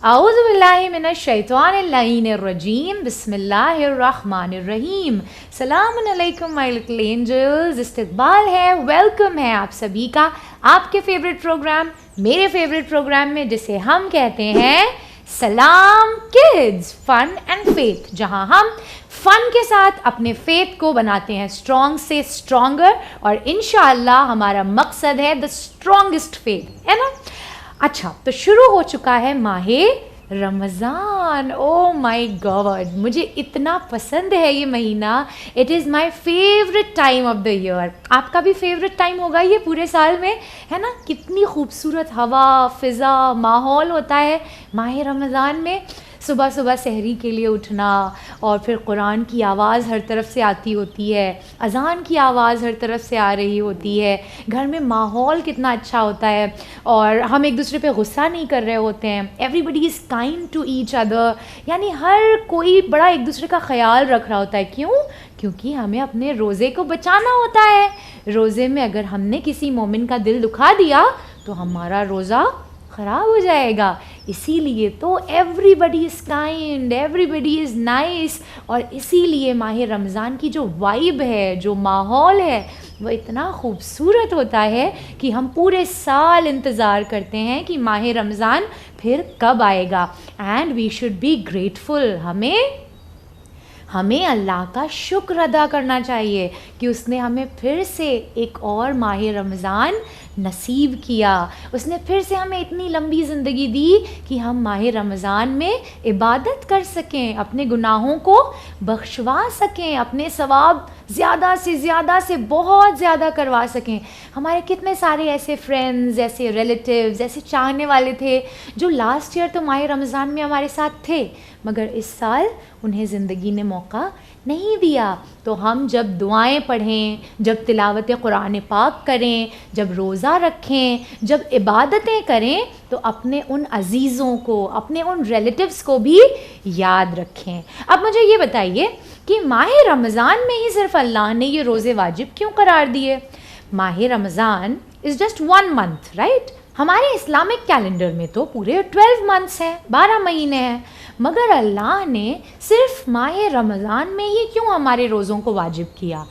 اعوذ باللہ من الشیطان اللعین الرجیم، بسم اللہ الرحمن الرحیم۔ سلام علیکم مائی لٹل اینجلز، استقبال ہے، ویلکم ہے آپ سبھی کا آپ کے فیوریٹ پروگرام، میرے فیوریٹ پروگرام میں، جسے ہم کہتے ہیں سلام کڈز فن اینڈ فیتھ، جہاں ہم فن کے ساتھ اپنے فیتھ کو بناتے ہیں اسٹرانگ سے اسٹرانگر، اور انشاءاللہ ہمارا مقصد ہے دا اسٹرانگسٹ فیتھ، ہے نا؟ اچھا، تو شروع ہو چکا ہے ماہ رمضان۔ او مائی گاڈ، مجھے اتنا پسند ہے یہ مہینہ، it is my favourite time of the year. آپ کا بھی فیوریٹ ٹائم ہوگا یہ پورے سال میں، ہے نا؟ کتنی خوبصورت ہوا، فضا، ماحول ہوتا ہے ماہ رمضان میں۔ صبح صبح سحری کے لیے اٹھنا، اور پھر قرآن کی آواز ہر طرف سے آتی ہوتی ہے، اذان کی آواز ہر طرف سے آ رہی ہوتی ہے، گھر میں ماحول کتنا اچھا ہوتا ہے، اور ہم ایک دوسرے پہ غصہ نہیں کر رہے ہوتے ہیں، everybody is kind to each other, یعنی ہر کوئی بڑا ایک دوسرے کا خیال رکھ رہا ہوتا ہے۔ کیوں؟ کیونکہ ہمیں اپنے روزے کو بچانا ہوتا ہے۔ روزے میں اگر ہم نے کسی مومن کا دل دکھا دیا تو ہمارا روزہ خراب ہو جائے گا۔ اسی لیے تو everybody is kind, everybody is nice, اور اسی لیے ماہ رمضان کی جو وائب ہے، جو ماحول ہے، وہ اتنا خوبصورت ہوتا ہے کہ ہم پورے سال انتظار کرتے ہیں کہ ماہ رمضان پھر کب آئے گا۔ And we should be grateful, ہمیں اللہ کا شکر ادا کرنا چاہیے کہ اس نے ہمیں پھر سے ایک اور ماہ رمضان نصیب کیا، اس نے پھر سے ہمیں اتنی لمبی زندگی دی کہ ہم ماہ رمضان میں عبادت کر سکیں، اپنے گناہوں کو بخشوا سکیں، اپنے ثواب زیادہ سے بہت زیادہ کروا سکیں۔ ہمارے کتنے سارے ایسے فرینڈز، ایسے ریلیٹیوز، ایسے چاہنے والے تھے جو لاسٹ ایئر تو ماہ رمضان میں ہمارے ساتھ تھے، مگر اس سال انہیں زندگی نے موقع نہیں دیا۔ تو ہم جب دعائیں پڑھیں، جب تلاوت قرآن پاک کریں، جب روزہ رکھیں، جب عبادتیں کریں، تو اپنے ان عزیزوں کو، اپنے ان ریلیٹیوز کو بھی یاد رکھیں۔ اب مجھے یہ بتائیے کہ ماہ رمضان میں ہی صرف اللہ نے یہ روزے واجب کیوں قرار دیے؟ ماہ رمضان از جسٹ 1 month، رائٹ؟ ہمارے اسلامک کیلنڈر میں تو پورے 12 months ہیں، 12 مہینے ہیں، مگر اللہ نے صرف ماہ رمضان میں ہی کیوں ہمارے روزوں کو واجب کیا؟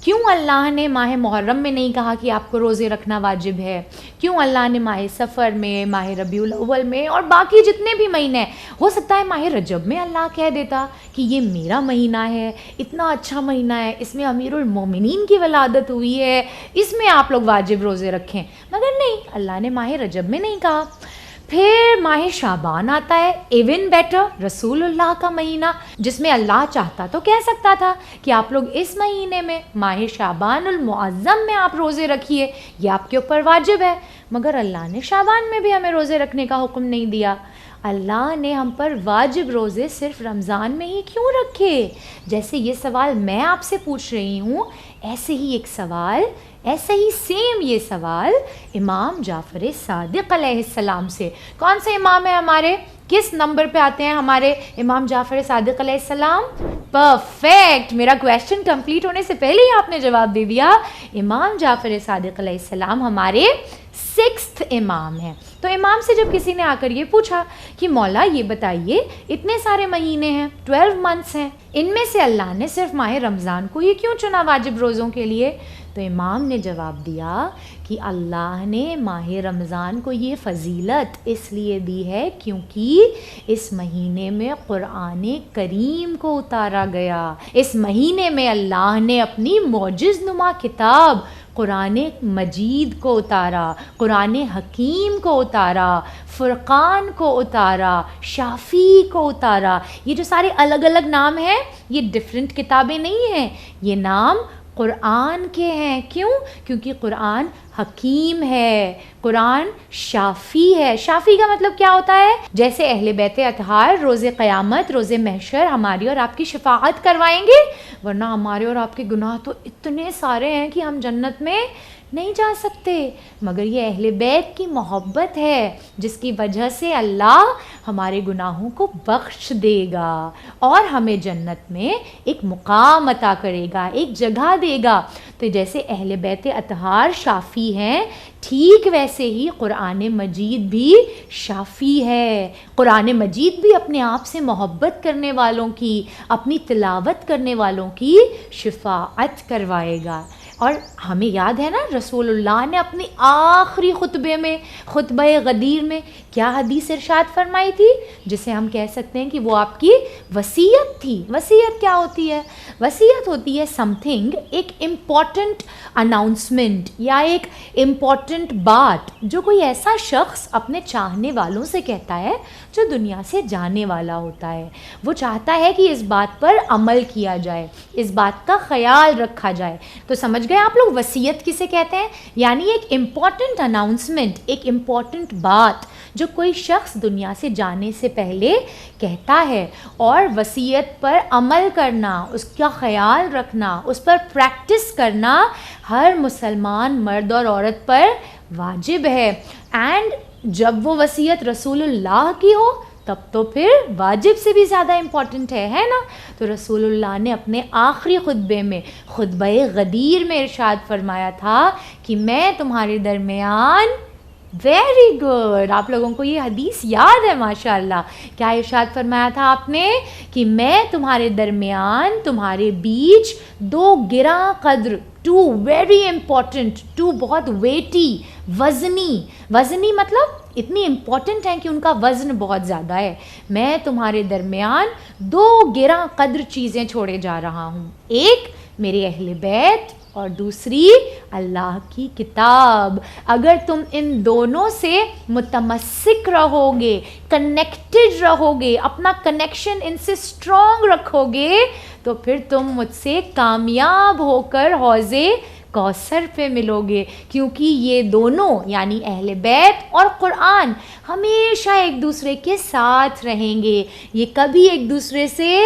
کیوں اللہ نے ماہ محرم میں نہیں کہا کہ آپ کو روزے رکھنا واجب ہے؟ کیوں اللہ نے ماہ سفر میں، ماہ ربیع الاول میں، اور باقی جتنے بھی مہینے ہیں، ہو سکتا ہے ماہ رجب میں اللہ کہہ دیتا کہ یہ میرا مہینہ ہے، اتنا اچھا مہینہ ہے، اس میں امیر المومنین کی ولادت ہوئی ہے، اس میں آپ لوگ واجب روزے رکھیں، مگر نہیں، اللہ نے ماہ رجب میں نہیں کہا۔ پھر ماہ شعبان آتا ہے، ایون بیٹر، رسول اللہ کا مہینہ، جس میں اللہ چاہتا تو کہہ سکتا تھا کہ آپ لوگ اس مہینے میں، ماہ شعبان المعظم میں آپ روزے رکھیے، یہ آپ کے اوپر واجب ہے، مگر اللہ نے شعبان میں بھی ہمیں روزے رکھنے کا حکم نہیں دیا۔ اللہ نے ہم پر واجب روزے صرف رمضان میں ہی کیوں رکھے؟ جیسے یہ سوال میں آپ سے پوچھ رہی ہوں، ایسے ہی سیم یہ سوال امام جعفر صادق علیہ السلام سے۔ کون سے امام ہیں ہمارے؟ کس نمبر پہ آتے ہیں ہمارے امام جعفر صادق علیہ السلام؟ پرفیکٹ، میرا کویسچن کمپلیٹ ہونے سے پہلے ہی آپ نے جواب دے دیا۔ امام جعفر صادق علیہ السلام ہمارے 6th امام ہیں۔ تو امام سے جب کسی نے آ کر یہ پوچھا کہ مولا یہ بتائیے، اتنے سارے مہینے ہیں، 12 months ہیں، ان میں سے اللہ نے صرف ماہ رمضان کو یہ کیوں چنا واجب روزوں کے لیے؟ تو امام نے جواب دیا کہ اللہ نے ماہ رمضان کو یہ فضیلت اس لیے دی ہے کیونکہ اس مہینے میں قرآن کریم کو اتارا گیا، اس مہینے میں اللہ نے اپنی معجز نما کتاب قرآن مجید کو اتارا، قرآن حکیم کو اتارا، فرقان کو اتارا، شافی کو اتارا۔ یہ جو سارے الگ الگ نام ہیں، یہ ڈفرینٹ کتابیں نہیں ہیں، یہ نام قرآن کے ہیں۔ کیوں؟ کیونکہ قرآن حکیم ہے، قرآن شافی ہے۔ شافی کا مطلب کیا ہوتا ہے؟ جیسے اہل بیت اطہار روز قیامت، روز محشر ہماری اور آپ کی شفاعت کروائیں گے، ورنہ ہمارے اور آپ کے گناہ تو اتنے سارے ہیں کہ ہم جنت میں نہیں جا سکتے، مگر یہ اہل بیت کی محبت ہے جس کی وجہ سے اللہ ہمارے گناہوں کو بخش دے گا اور ہمیں جنت میں ایک مقام عطا کرے گا، ایک جگہ دے گا۔ تو جیسے اہل بیت اطہار شافی ہیں، ٹھیک ویسے ہی قرآن مجید بھی شافی ہے۔ قرآن مجید بھی اپنے آپ سے محبت کرنے والوں کی، اپنی تلاوت کرنے والوں کی شفاعت کروائے گا۔ اور ہمیں یاد ہے نا رسول اللہ نے اپنے آخری خطبے میں، خطبہ غدیر میں کیا حدیث ارشاد فرمائی تھی، جسے ہم کہہ سکتے ہیں کہ وہ آپ کی وصیت تھی۔ وصیت کیا ہوتی ہے؟ وصیت ہوتی ہے سم تھنگ، ایک امپورٹنٹ اناؤنسمنٹ یا ایک امپورٹنٹ بات جو کوئی ایسا شخص اپنے چاہنے والوں سے کہتا ہے جو دنیا سے جانے والا ہوتا ہے۔ وہ چاہتا ہے کہ اس بات پر عمل کیا جائے، اس بات کا خیال رکھا جائے۔ تو سمجھ گئے آپ لوگ وصیت کسے کہتے ہیں؟ یعنی ایک امپورٹنٹ اناؤنسمنٹ، ایک امپورٹنٹ بات جو کوئی شخص دنیا سے جانے سے پہلے کہتا ہے، اور وصیت پر عمل کرنا، اس کا خیال رکھنا، اس پر پریکٹس کرنا ہر مسلمان مرد اور عورت پر واجب ہے۔ اینڈ جب وہ وصیت رسول اللہ کی ہو تب تو پھر واجب سے بھی زیادہ امپورٹنٹ ہے نا۔ تو رسول اللہ نے اپنے آخری خطبے میں، خطبہ غدیر میں ارشاد فرمایا تھا کہ میں تمہارے درمیان، ویری گڈ، آپ لوگوں کو یہ حدیث یاد ہے ماشاءاللہ۔ کیا ارشاد فرمایا تھا آپ نے؟ کہ میں تمہارے درمیان، تمہارے بیچ دو گراں قدر، ٹو ویری امپورٹنٹ، ٹو بہت ویٹی، وزنی مطلب اتنی امپورٹنٹ ہیں کہ ان کا وزن بہت زیادہ ہے۔ میں تمہارے درمیان دو گراں قدر چیزیں چھوڑے جا رہا ہوں، ایک میرے اہل بیت اور دوسری اللہ کی کتاب۔ اگر تم ان دونوں سے متمسک رہو گے، کنیکٹڈ رہو گے، اپنا کنیکشن ان سے اسٹرانگ رکھو گے، تو پھر تم مجھ سے کامیاب ہو کر حوض کوثر پہ ملو گے، کیونکہ یہ دونوں یعنی اہل بیت اور قرآن ہمیشہ ایک دوسرے کے ساتھ رہیں گے، یہ کبھی ایک دوسرے سے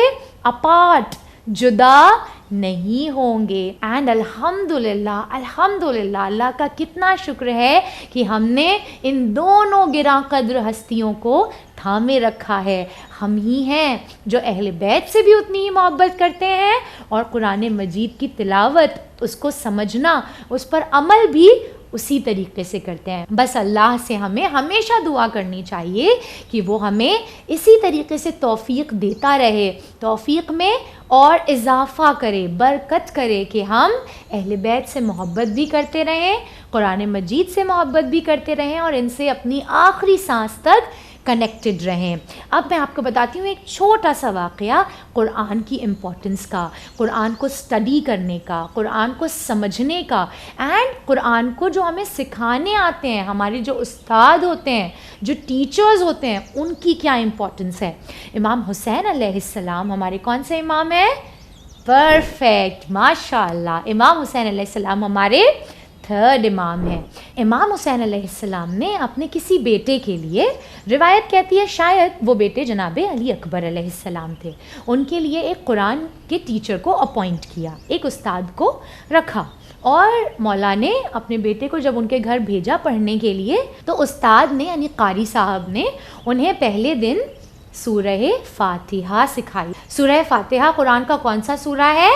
اپارٹ، جدا نہیں ہوں گے۔ اینڈ الحمدللہ اللہ کا کتنا شکر ہے کہ ہم نے ان دونوں گراں قدر ہستیوں کو تھامے رکھا ہے۔ ہم ہی ہیں جو اہل بیت سے بھی اتنی ہی محبت کرتے ہیں، اور قرآن مجید کی تلاوت، اس کو سمجھنا، اس پر عمل بھی اسی طریقے سے کرتے ہیں۔ بس اللہ سے ہمیں ہمیشہ دعا کرنی چاہیے کہ وہ ہمیں اسی طریقے سے توفیق دیتا رہے، توفیق میں اور اضافہ کرے، برکت کرے، کہ ہم اہل بیت سے محبت بھی کرتے رہیں، قرآن مجید سے محبت بھی کرتے رہیں، اور ان سے اپنی آخری سانس تک کنیکٹڈ رہیں۔ اب میں آپ کو بتاتی ہوں ایک چھوٹا سا واقعہ قرآن کی امپورٹنس کا، قرآن کو اسٹڈی کرنے کا، قرآن کو سمجھنے کا، اینڈ قرآن کو جو ہمیں سکھانے آتے ہیں، ہمارے جو استاد ہوتے ہیں، جو ٹیچرز ہوتے ہیں، ان کی کیا امپورٹنس ہے۔ امام حسین علیہ السلام ہمارے کون سے امام ہیں؟ پرفیکٹ، ماشاء اللہ، امام حسین علیہ السلام ہمارے تھرڈ امام ہیں۔ امام حسین علیہ السلام نے اپنے کسی بیٹے کے لیے، روایت کہتی ہے شاید وہ بیٹے جناب علی اکبر علیہ السلام تھے، ان کے لیے ایک قرآن کے ٹیچر کو اپوائنٹ کیا، ایک استاد کو رکھا، اور مولا نے اپنے بیٹے کو جب ان کے گھر بھیجا پڑھنے کے لیے، تو استاد نے یعنی قاری صاحب نے انہیں پہلے دن سورہ فاتحہ سکھائی۔ سورہ فاتحہ قرآن کا کون سا سورہ ہے؟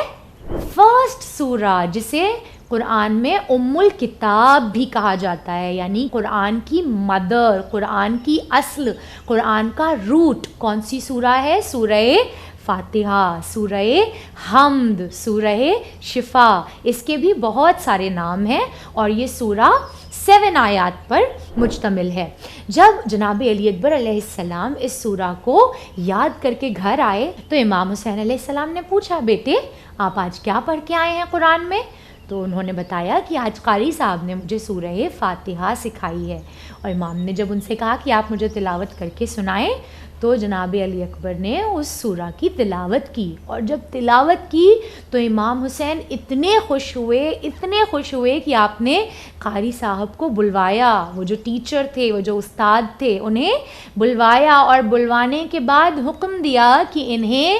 فرسٹ سورہ، جسے قرآن میں ام الکتاب بھی کہا جاتا ہے، یعنی قرآن کی مدر، قرآن کی اصل، قرآن کا روٹ کون سی سورہ ہے؟ سورہ فاتحہ، سورہ حمد، سورہ شفا، اس کے بھی بہت سارے نام ہیں، اور یہ سورہ 7 آیات پر مشتمل ہے۔ جب جناب علی اکبر علیہ السلام اس سورہ کو یاد کر کے گھر آئے، تو امام حسین علیہ السلام نے پوچھا، بیٹے آپ آج کیا پڑھ کے آئے ہیں قرآن میں؟ تو انہوں نے بتایا کہ آج قاری صاحب نے مجھے سورہ فاتحہ سکھائی ہے۔ اور امام نے جب ان سے کہا کہ آپ مجھے تلاوت کر کے سنائیں، تو جناب علی اکبر نے اس سورہ کی تلاوت کی، اور جب تلاوت کی تو امام حسین اتنے خوش ہوئے کہ آپ نے قاری صاحب کو بلوایا، وہ جو ٹیچر تھے، وہ جو استاد تھے، انہیں بلوایا، اور بلوانے کے بعد حکم دیا کہ انہیں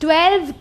12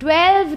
12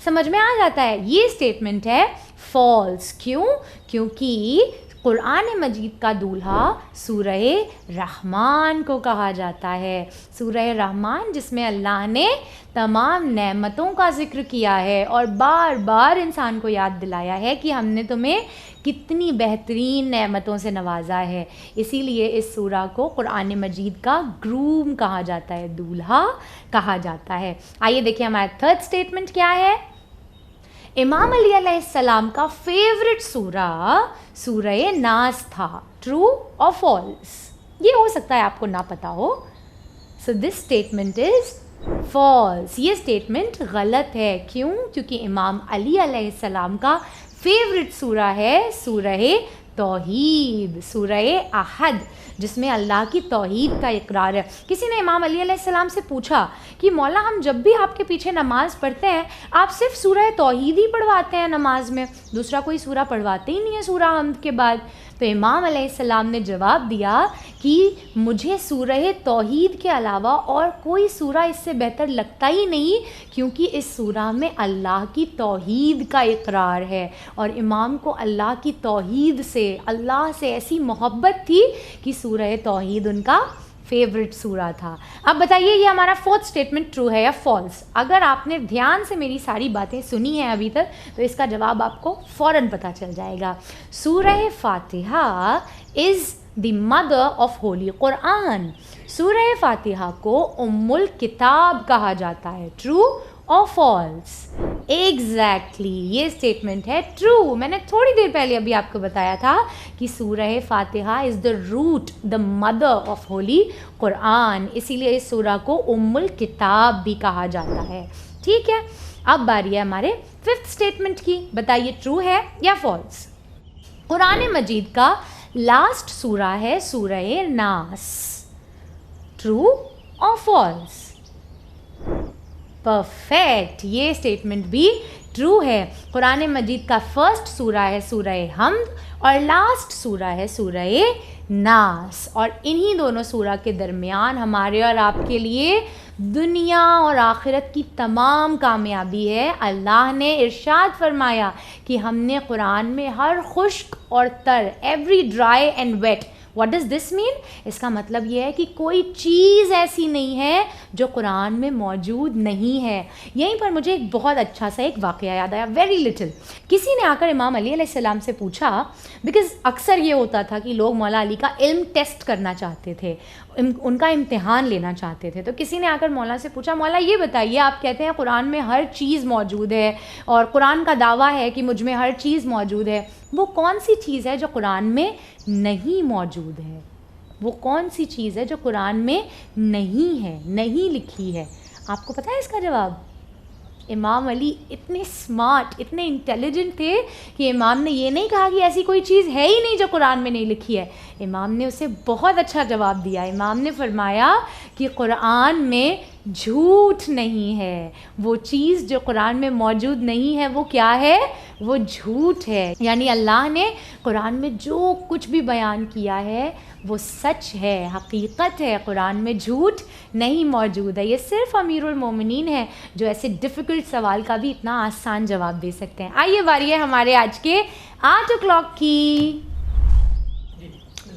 سمجھ میں آ جاتا ہے. یہ اسٹیٹمنٹ ہے فالس. کیوں؟ کیونکہ قرآن مجید کا دولہا سورہ رحمان کو کہا جاتا ہے. سورہ رحمان جس میں اللہ نے تمام نعمتوں کا ذکر کیا ہے اور بار بار انسان کو یاد دلایا ہے کہ ہم نے تمہیں کتنی بہترین نعمتوں سے نوازا ہے. اسی لیے اس سورہ کو قرآن مجید کا گروم کہا جاتا ہے, دولہا کہا جاتا ہے. آئیے دیکھیں ہمارا تھرڈ اسٹیٹمنٹ کیا ہے. امام علی علیہ السلام کا فیوریٹ سورہ سورہ ناس تھا. ٹرو اور فالس؟ یہ ہو سکتا ہے آپ کو نہ پتا ہو. سو دس اسٹیٹمنٹ از فالس. یہ اسٹیٹمنٹ غلط ہے. کیوں؟ کیونکہ امام علی علیہ السلام کا فیوریٹ سورہ ہے سورہ توحید, سورہ احد, جس میں اللہ کی توحید کا اقرار ہے. کسی نے امام علی علیہ السلام سے پوچھا کہ مولا ہم جب بھی آپ کے پیچھے نماز پڑھتے ہیں آپ صرف سورہ توحید ہی پڑھواتے ہیں نماز میں, دوسرا کوئی سورہ پڑھواتے ہی نہیں ہے سورہ حمد کے بعد. تو امام علیہ السلام نے جواب دیا کہ مجھے سورہ توحید کے علاوہ اور کوئی سورہ اس سے بہتر لگتا ہی نہیں, کیونکہ اس سورہ میں اللہ کی توحید کا اقرار ہے اور امام کو اللہ کی توحید سے, اللہ سے ایسی محبت تھی کہ سورہ توحید ان کا فیوریٹ سورہ تھا. اب بتائیے یہ ہمارا فورتھ اسٹیٹمنٹ ٹرو ہے یا فالس؟ اگر آپ نے دھیان سے میری ساری باتیں سنی ہیں ابھی تک تو اس کا جواب آپ کو فوراً پتہ چل جائے گا. سورہ فاتحہ از دی مدر آف ہولی قرآن. سورہ فاتحہ کو ام الکتاب کہا جاتا ہے. ٹرو اور فالس؟ ایگزیکٹلی یہ اسٹیٹمنٹ ہے ٹرو. میں نے تھوڑی دیر پہلے ابھی آپ کو بتایا تھا کہ سورہ فاتحہ is the root, the mother of holy Quran, اسی لیے اس سورہ کو ام الکتاب بھی کہا جاتا ہے. ٹھیک ہے, اب باری ہے ہمارے ففتھ اسٹیٹمنٹ کی. بتائیے ٹرو ہے یا فالس؟ قرآن مجید کا لاسٹ سورہ ہے سورہ ناس. ٹرو اور فالس؟ پرفیکٹ, یہ اسٹیٹمنٹ بھی ٹرو ہے. قرآن مجید کا فرسٹ سورہ ہے سورہ حمد اور لاسٹ سورہ ہے سورہ ناس, اور انہی دونوں سورہ کے درمیان ہمارے اور آپ کے لیے دنیا اور آخرت کی تمام کامیابی ہے. اللہ نے ارشاد فرمایا کہ ہم نے قرآن میں ہر خشک اور تر, every dry and wet. What does this mean? اس کا مطلب یہ ہے کہ کوئی چیز ایسی نہیں ہے جو قرآن میں موجود نہیں ہے. یہیں پر مجھے ایک بہت اچھا سا ایک واقعہ یاد آیا, ویری لٹل. کسی نے آ کر امام علی علیہ السلام سے پوچھا, بیکاز اکثر یہ ہوتا تھا کہ لوگ مولا علی کا علم ٹیسٹ کرنا چاہتے تھے, ان کا امتحان لینا چاہتے تھے. تو کسی نے آ کر مولا سے پوچھا, مولا یہ بتائیے آپ کہتے ہیں قرآن میں ہر چیز موجود ہے اور قرآن کا دعویٰ ہے کہ مجھ میں ہر چیز موجود ہے, وہ کون سی چیز ہے جو قرآن میں نہیں موجود ہے؟ وہ کون سی چیز ہے جو قرآن میں نہیں ہے, نہیں لکھی ہے؟ آپ کو پتہ ہے اس کا جواب؟ امام علی اتنے اسمارٹ, اتنے انٹیلیجنٹ تھے کہ امام نے یہ نہیں کہا کہ ایسی کوئی چیز ہے ہی نہیں جو قرآن میں نہیں لکھی ہے. امام نے اسے بہت اچھا جواب دیا. امام نے فرمایا کہ قرآن میں جھوٹ نہیں ہے, وہ چیز جو قرآن میں موجود نہیں ہے وہ کیا ہے؟ وہ جھوٹ ہے. یعنی اللہ نے قرآن میں جو کچھ بھی بیان کیا ہے وہ سچ ہے, حقیقت ہے, قرآن میں جھوٹ نہیں موجود ہے. یہ صرف امیر المومنین ہے جو ایسے ڈیفیکلٹ سوال کا بھی اتنا آسان جواب دے سکتے ہیں. آئیے باری ہے ہمارے آج کے 8 o'clock کی.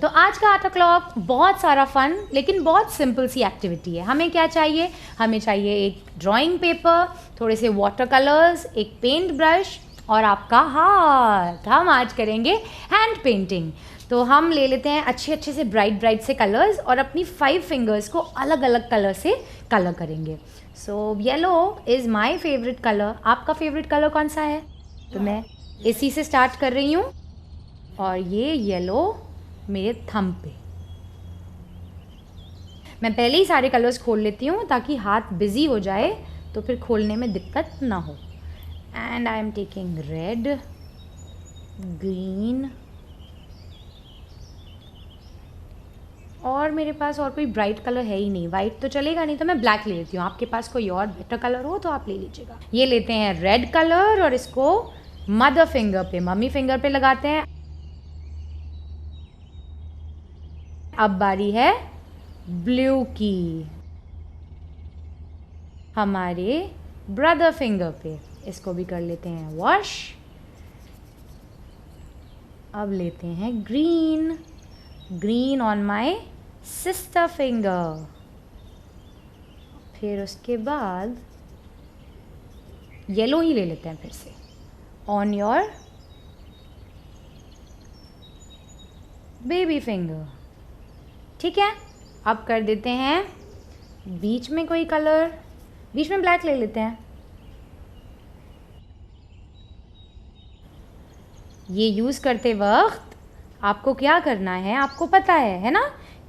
تو آج کا 8 o'clock بہت سارا فن لیکن بہت سمپل سی ایکٹیویٹی ہے. ہمیں کیا چاہیے؟ ہمیں چاہیے ایک ڈرائنگ پیپر, تھوڑے سے واٹر کلرز, ایک پینٹ برش اور آپ کا ہاتھ. ہم آج کریں گے ہینڈ پینٹنگ. تو ہم لے لیتے ہیں اچھے اچھے سے برائٹ سے کلرز اور اپنی 5 فنگرز کو الگ الگ کلر سے کلر کریں گے. So yellow is my favourite colour. آپ کا فیوریٹ کلر کون سا ہے؟ تو میں اسی سے سٹارٹ کر رہی ہوں اور یہ یلو میرے تھم پہ. میں پہلے ہی سارے کلرز کھول لیتی ہوں تاکہ ہاتھ بزی ہو جائے تو پھر کھولنے میں دقت نہ ہو. And I am taking red, green, اور میرے پاس اور کوئی برائٹ کلر ہے ہی نہیں. وائٹ تو چلے گا نہیں تو میں بلیک لے لیتی ہوں. آپ کے پاس کوئی اور بیٹر کلر ہو تو آپ لے لیجیے گا. یہ لیتے ہیں ریڈ کلر اور اس کو مدر فنگر پہ, ممی فنگر پہ لگاتے ہیں. اب باری ہے بلیو کی, ہمارے بردر فنگر پہ. اس کو بھی کر لیتے ہیں واش. اب لیتے ہیں green on my sister finger. پھر اس کے بعد یلو ہی لے لیتے ہیں پھر سے آن یور بیبی فنگر. ٹھیک ہے, اب کر دیتے ہیں بیچ میں کوئی کلر, بیچ میں بلیک لے لیتے ہیں. یہ یوز کرتے وقت آپ کو کیا کرنا ہے آپ کو پتہ ہے نا,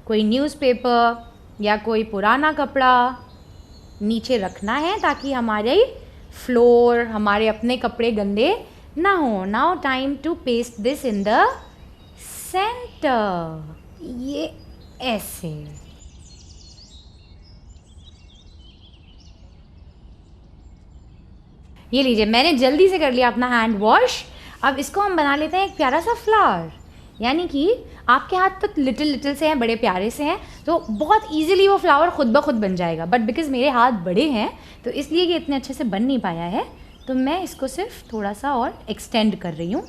کوئی نیوز پیپر یا کوئی پرانا کپڑا نیچے رکھنا ہے تاکہ ہمارے فلور, ہمارے اپنے کپڑے گندے نہ ہوں. Now time to paste this in the centre. یہ ایسے. یہ لیجیے, میں نے جلدی سے کر لیا اپنا ہینڈ واش. اب اس کو ہم بنا لیتے ہیں ایک پیارا سا فلاور, یعنی کہ آپ کے ہاتھ تو لٹل سے ہیں, بڑے پیارے سے ہیں, تو بہت ایزیلی وہ فلاور خود بخود بن جائے گا. بٹ بیکاز میرے ہاتھ بڑے ہیں تو اس لیے یہ اتنے اچھے سے بن نہیں پایا ہے, تو میں اس کو صرف تھوڑا سا اور ایکسٹینڈ کر رہی ہوں.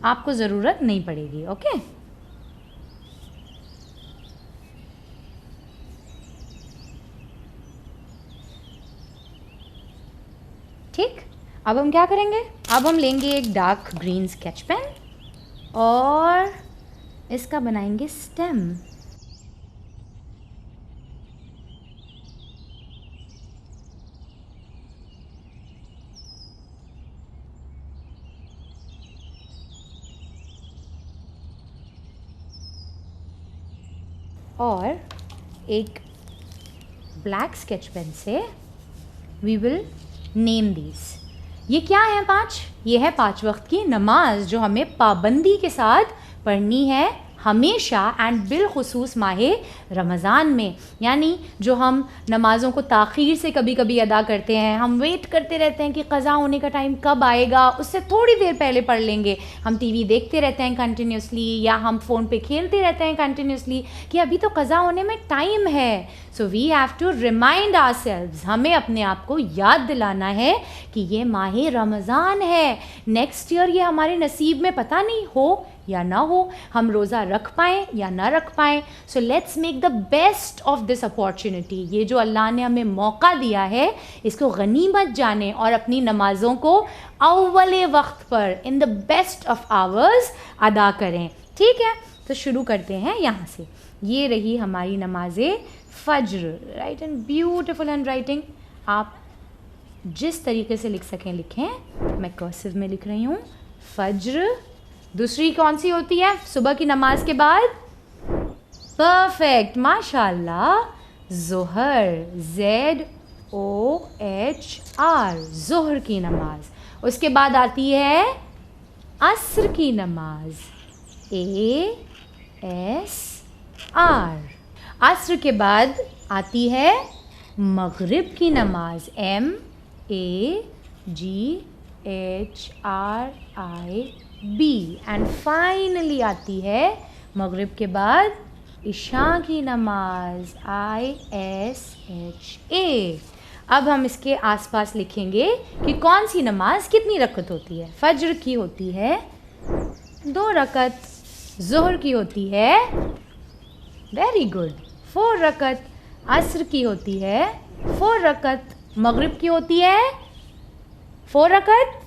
آپ کو ضرورت نہیں پڑے گی. اوکے, ٹھیک. اب ہم کیا کریں گے, اب ہم لیں گے ایک ڈارک گرین اسکیچ پین اور اس کا بنائیں گے اسٹیم. اور ایک بلیک اسکیچ پین سے وی ول نیم دیز. یہ کیا ہے 5؟ یہ ہے 5 وقت کی نماز جو ہمیں پابندی کے ساتھ پڑھنی ہے ہمیشہ, اینڈ بالخصوص ماہ رمضان میں. یعنی جو ہم نمازوں کو تاخیر سے کبھی کبھی ادا کرتے ہیں, ہم ویٹ کرتے رہتے ہیں کہ قضا ہونے کا ٹائم کب آئے گا, اس سے تھوڑی دیر پہلے پڑھ لیں گے. ہم ٹی وی دیکھتے رہتے ہیں کنٹینیوسلی, یا ہم فون پہ کھیلتے رہتے ہیں کنٹینیوسلی کہ ابھی تو قضا ہونے میں ٹائم ہے. So we have to remind ourselves, ہمیں اپنے آپ کو یاد دلانا ہے کہ یہ ماہ رمضان ہے. نیکسٹ ایئر یہ ہمارے نصیب میں پتہ نہیں ہو یا نہ ہو, ہم روزہ رکھ پائیں یا نہ رکھ پائیں. So let's make the best of this opportunity. یہ جو اللہ نے ہمیں موقع دیا ہے اس کو غنیمت جانیں اور اپنی نمازوں کو اول وقت پر ان دا بیسٹ آف آورز ادا کریں. ٹھیک ہے, تو شروع کرتے ہیں یہاں سے. یہ رہی ہماری نماز فجر. Right and beautiful hand writing, آپ جس طریقے سے لکھ سکیں لکھیں. میں کرسو میں لکھ رہی ہوں فجر. دوسری کون سی ہوتی ہے صبح کی نماز کے بعد؟ پرفیکٹ, ماشاء اللہ, ظہر. ZOHR, ظہر کی نماز. اس کے بعد آتی ہے عصر کی نماز. ASR. عصر کے بعد آتی ہے مغرب کی نماز. MAGHRIB. اینڈ فائنلی آتی ہے مغرب کے بعد عشاء کی نماز. ISHA. اب ہم اس کے آس پاس لکھیں گے کہ کون سی نماز کتنی رکعت ہوتی ہے. فجر کی ہوتی ہے 2 رکعت, ظہر کی ہوتی ہے ویری گڈ 4 رکعت, عصر کی ہوتی ہے 4 رکعت, مغرب کی ہوتی ہے 4 رکعت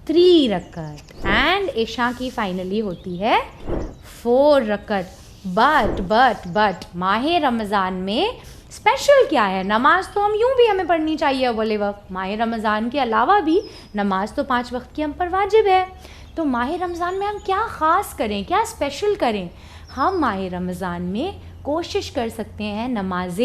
3 رکعت, اینڈ عشاء کی فائنلی ہوتی ہے 4 رکعت. بٹ ماہ رمضان میں اسپیشل کیا ہے؟ نماز تو ہم یوں بھی ہمیں پڑھنی چاہیے اول وقت. ماہ رمضان کے علاوہ بھی نماز تو 5 وقت کی ہم پر واجب ہے. تو ماہ رمضان میں ہم کیا خاص کریں, کیا اسپیشل کریں؟ ہم ماہ رمضان میں کوشش کر سکتے ہیں نماز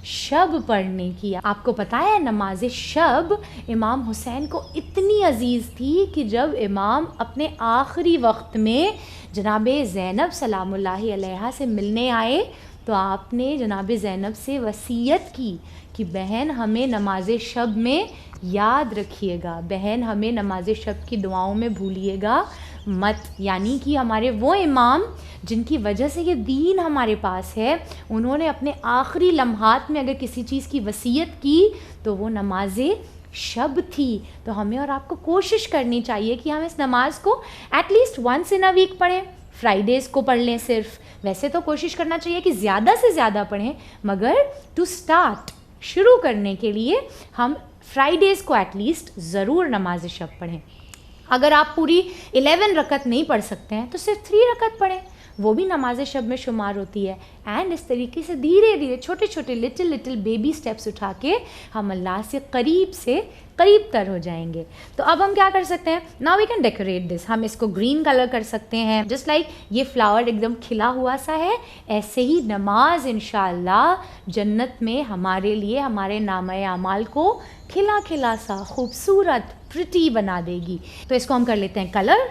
شب پڑھنے کی. آپ کو پتہ ہے نماز شب امام حسین کو اتنی عزیز تھی کہ جب امام اپنے آخری وقت میں جناب زینب سلام اللہ علیہا سے ملنے آئے تو آپ نے جناب زینب سے وصیت کی کہ بہن ہمیں نماز شب میں یاد رکھیے گا, بہن ہمیں نماز شب کی دعاؤں میں بھولیے گا مت. یعنی کہ ہمارے وہ امام جن کی وجہ سے یہ دین ہمارے پاس ہے, انہوں نے اپنے آخری لمحات میں اگر کسی چیز کی وصیت کی تو وہ نماز شب تھی. تو ہمیں اور آپ کو کوشش کرنی چاہیے کہ ہم اس نماز کو at least once in a week پڑھیں. فرائیڈیز کو پڑھ لیں صرف. ویسے تو کوشش کرنا چاہیے کہ زیادہ سے زیادہ پڑھیں, مگر ٹو اسٹارٹ, شروع کرنے کے لیے ہم فرائیڈیز کو ایٹ لیسٹ ضرور نماز شب پڑھیں. اگر آپ پوری 11 رکعت نہیں پڑھ سکتے ہیں تو صرف 3 رکعت پڑھیں, وہ بھی نماز شب میں شمار ہوتی ہے. اینڈ اس طریقے سے دھیرے دھیرے چھوٹے چھوٹے لٹل بیبی سٹیپس اٹھا کے ہم اللہ سے قریب تر ہو جائیں گے. تو اب ہم کیا کر سکتے ہیں؟ ناؤ وی کین ڈیکوریٹ دس. ہم اس کو گرین کلر کر سکتے ہیں, جسٹ لائک یہ فلاور ایک دم کھلا ہوا سا ہے, ایسے ہی نماز انشاءاللہ جنت میں ہمارے لیے ہمارے نامہ اعمال کو کھلا کھلا سا خوبصورت پریٹی بنا دے گی. تو اس کو ہم کر لیتے ہیں کلر.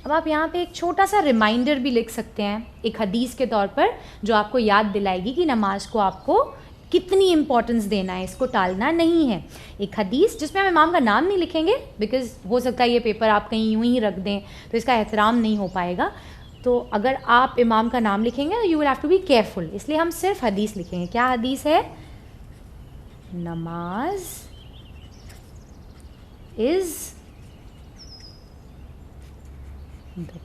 اب آپ یہاں پہ ایک چھوٹا سا ریمائنڈر بھی لکھ سکتے ہیں ایک حدیث کے طور پر, جو آپ کو یاد دلائے گی کہ نماز کو آپ کو کتنی امپورٹنس دینا ہے, اس کو ٹالنا نہیں ہے. ایک حدیث جس میں ہم امام کا نام نہیں لکھیں گے, بیکاز ہو سکتا ہے یہ پیپر آپ کہیں یوں ہی رکھ دیں تو اس کا احترام نہیں ہو پائے گا. تو اگر آپ امام کا نام لکھیں گے you will have to be careful, اس لیے ہم صرف حدیث لکھیں گے. کیا حدیث ہے؟ نماز از the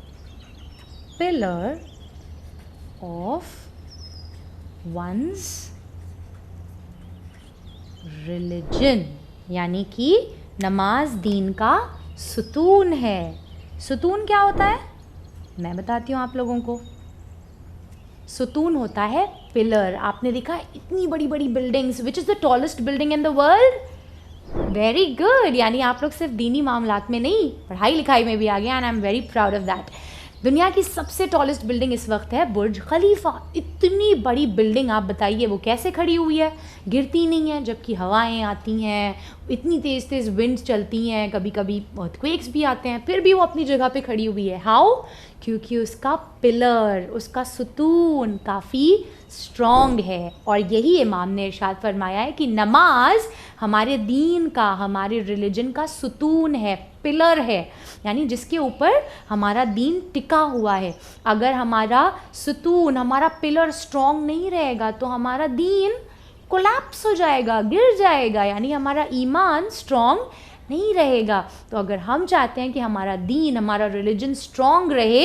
pillar of one's religion. یعنی کہ نماز دین کا ستون ہے. ستون کیا ہوتا ہے؟ میں بتاتی ہوں آپ لوگوں کو. ستون ہوتا ہے پلر. آپ نے دیکھا اتنی بڑی بڑی buildings, which is the tallest building in the world. Very good. یعنی آپ لوگ صرف دینی معاملات میں نہیں, پڑھائی لکھائی میں بھی آ گیا, and I am very proud of that. دنیا کی سب سے ٹالسٹ بلڈنگ اس وقت ہے برج خلیفہ. اتنی بڑی بلڈنگ آپ بتائیے وہ کیسے کھڑی ہوئی ہے؟ گرتی نہیں ہے, جبکہ ہوائیں آتی ہیں, اتنی تیز تیز ونڈ چلتی ہیں, کبھی کبھی ارتھکویکس بھی آتے ہیں, پھر بھی وہ اپنی جگہ پہ کھڑی ہوئی ہے. ہاؤ؟ کیونکہ اس کا پلر, اس کا ستون کافی اسٹرانگ ہے. اور یہی امام نے ارشاد فرمایا ہے کہ نماز ہمارے دین کا, ہمارے ریلیجن کا ستون ہے, پلر ہے, یعنی جس کے اوپر ہمارا دین ٹکا ہوا ہے. اگر ہمارا ستون, ہمارا پلر اسٹرانگ نہیں رہے گا تو ہمارا دین کولیپس ہو جائے گا, گر جائے گا, یعنی ہمارا ایمان اسٹرانگ نہیں رہے گا. تو اگر ہم چاہتے ہیں کہ ہمارا دین, ہمارا ریلیجن اسٹرانگ رہے,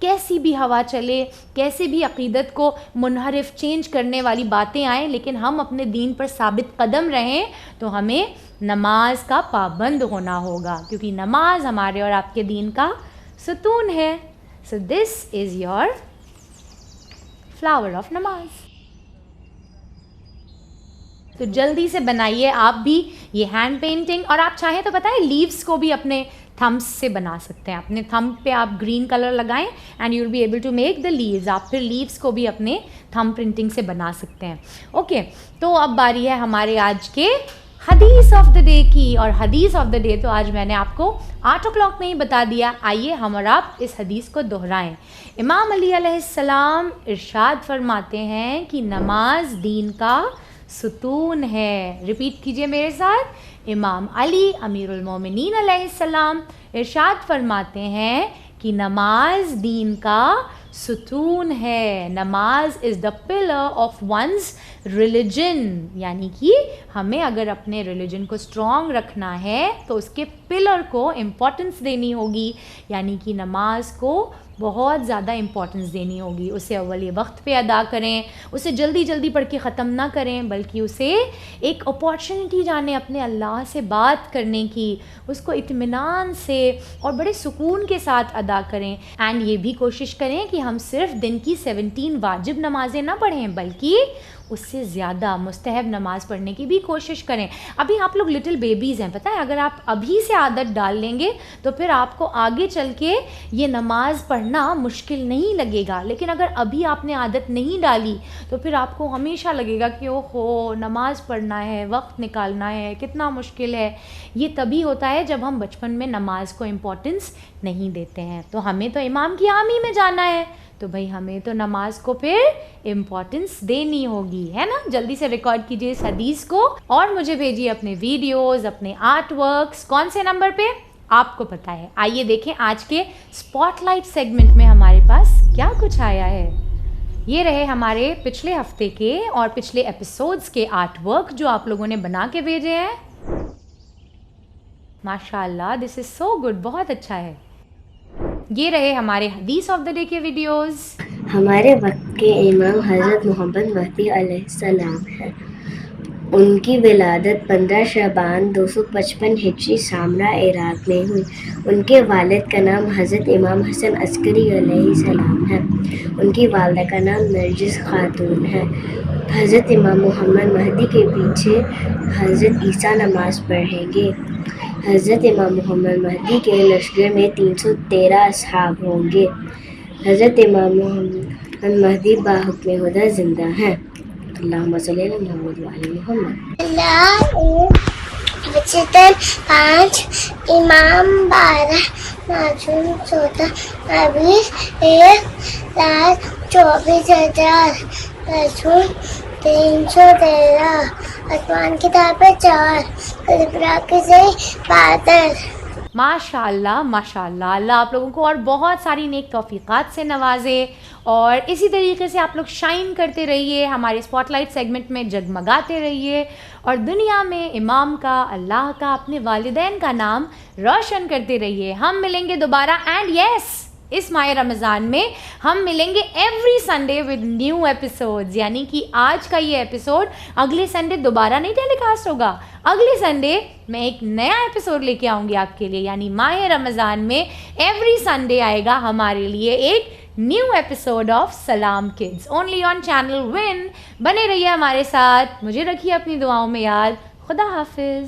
کیسی بھی ہوا چلے, کیسے بھی عقیدت کو منحرف چینج کرنے والی باتیں آئیں, لیکن ہم اپنے دین پر ثابت قدم رہیں, تو ہمیں نماز کا پابند ہونا ہوگا, کیونکہ نماز ہمارے اور آپ کے دین کا ستون ہے. سو دس از یور فلاور آف نماز. تو جلدی سے بنائیے آپ بھی یہ ہینڈ پینٹنگ. اور آپ چاہیں تو بتائیں لیوز کو بھی اپنے تھمس سے بنا سکتے ہیں. اپنے تھم پہ آپ گرین کلر لگائیں and you will be able to make the leaves. آپ پھر لیوز کو بھی اپنے تھم پرنٹنگ سے بنا سکتے ہیں. اوکے, تو اب باری ہے ہمارے آج کے حدیث آف دا ڈے کی. اور حدیث آف دا ڈے تو آج میں نے آپ کو 8 o'clock میں ہی بتا دیا. آئیے ہم اور آپ اس حدیث کو دہرائیں. امام علی علیہ السلام ارشاد فرماتے ہیں کہ نماز دین کا ستون ہے. ریپیٹ کیجئے میرے ساتھ. امام علی امیر المومنین علیہ السلام ارشاد فرماتے ہیں کہ نماز دین کا ستون ہے. نماز is the pillar of one's religion. یعنی کہ ہمیں اگر اپنے ریلیجن کو اسٹرانگ رکھنا ہے تو اس کے پلر کو امپورٹنس دینی ہوگی. یعنی کہ نماز کو بہت زیادہ امپورٹنس دینی ہوگی. اسے اول وقت پہ ادا کریں, اسے جلدی جلدی پڑھ کے ختم نہ کریں, بلکہ اسے ایک اپارچونیٹی جانیں اپنے اللہ سے بات کرنے کی. اس کو اطمینان سے اور بڑے سکون کے ساتھ ادا کریں. اینڈ یہ بھی کوشش کریں کہ ہم صرف دن کی 17 واجب نمازیں نہ پڑھیں, بلکہ اس سے زیادہ مستحب نماز پڑھنے کی بھی کوشش کریں. ابھی آپ لوگ لٹل بیبیز ہیں، پتہ ہے اگر آپ ابھی سے عادت ڈال لیں گے تو پھر آپ کو آگے چل کے یہ نماز پڑھنا مشکل نہیں لگے گا. لیکن اگر ابھی آپ نے عادت نہیں ڈالی تو پھر آپ کو ہمیشہ لگے گا کہ اوہو نماز پڑھنا ہے، وقت نکالنا ہے، کتنا مشکل ہے. یہ تبھی ہوتا ہے جب ہم بچپن میں نماز کو امپورٹنس نہیں دیتے ہیں. تو ہمیں تو امام کی حامی میں جانا ہے، تو بھائی ہمیں تو نماز کو پھر امپورٹنس دینی ہوگی، ہے نا. جلدی سے ریکارڈ کیجئے اس حدیث کو اور مجھے بھیجیے اپنے ویڈیوز، اپنے آرٹ ورکس. کون سے نمبر پہ آپ کو پتہ ہے. آئیے دیکھیں آج کے اسپاٹ لائٹ سیگمنٹ میں ہمارے پاس کیا کچھ آیا ہے. یہ رہے ہمارے پچھلے ہفتے کے اور پچھلے ایپیسوڈز کے آرٹ ورک جو آپ لوگوں نے بنا کے بھیجے ہیں. ماشاء اللہ، دس از سو گڈ، بہت اچھا ہے. یہ رہے ہمارے حدیث آف دا ڈے کے ویڈیوز. ہمارے وقت کے امام حضرت محمد مہدی علیہ السلام ہیں. ان کی ولادت 15 شعبان 255 ہجری سامرا عراق میں ہوئی. ان کے والد کا نام حضرت امام حسن عسکری علیہ السلام ہے. ان کی والدہ کا نام نرجس خاتون ہے. حضرت امام محمد مہدی کے پیچھے حضرت عیسیٰ نماز پڑھیں گے. حضرت امام محمد مہدی کے لشکر میں 313 اصحاب ہوں گے. حضرت امام محمد مہدی باحکم خدا زندہ ہیں. اللہم صلی علی محمد وعلی محمد. بچتن 5 امام 12 معصوم 14 نبی 1,24,000 رسول 313 آسمان کی طرف 4 کلبرا کے سے 72. ماشاء اللہ ماشاء اللہ. اللہ آپ لوگوں کو اور بہت ساری نیک توفیقات سے نوازے اور اسی طریقے سے آپ لوگ شائن کرتے رہیے، ہمارے اسپاٹ لائٹ سیگمنٹ میں جگمگاتے رہیے اور دنیا میں امام کا، اللہ کا، اپنے والدین کا نام روشن کرتے رہیے. ہم ملیں گے دوبارہ اینڈ یس اس ماہ رمضان میں ہم ملیں گے every Sunday with new episodes. یعنی کہ آج کا یہ ایپیسوڈ اگلے سنڈے دوبارہ نہیں ٹیلی کاسٹ ہوگا. اگلے سنڈے میں ایک نیا ایپیسوڈ لے کے آؤں گی آپ کے لیے. یعنی ماہ رمضان میں ایوری سنڈے آئے گا ہمارے لیے ایک نیو ایپیسوڈ آف سلام kids only on channel one. بنے رہیے ہمارے ساتھ، مجھے رکھیے اپنی دعاؤں میں یاد. خدا حافظ.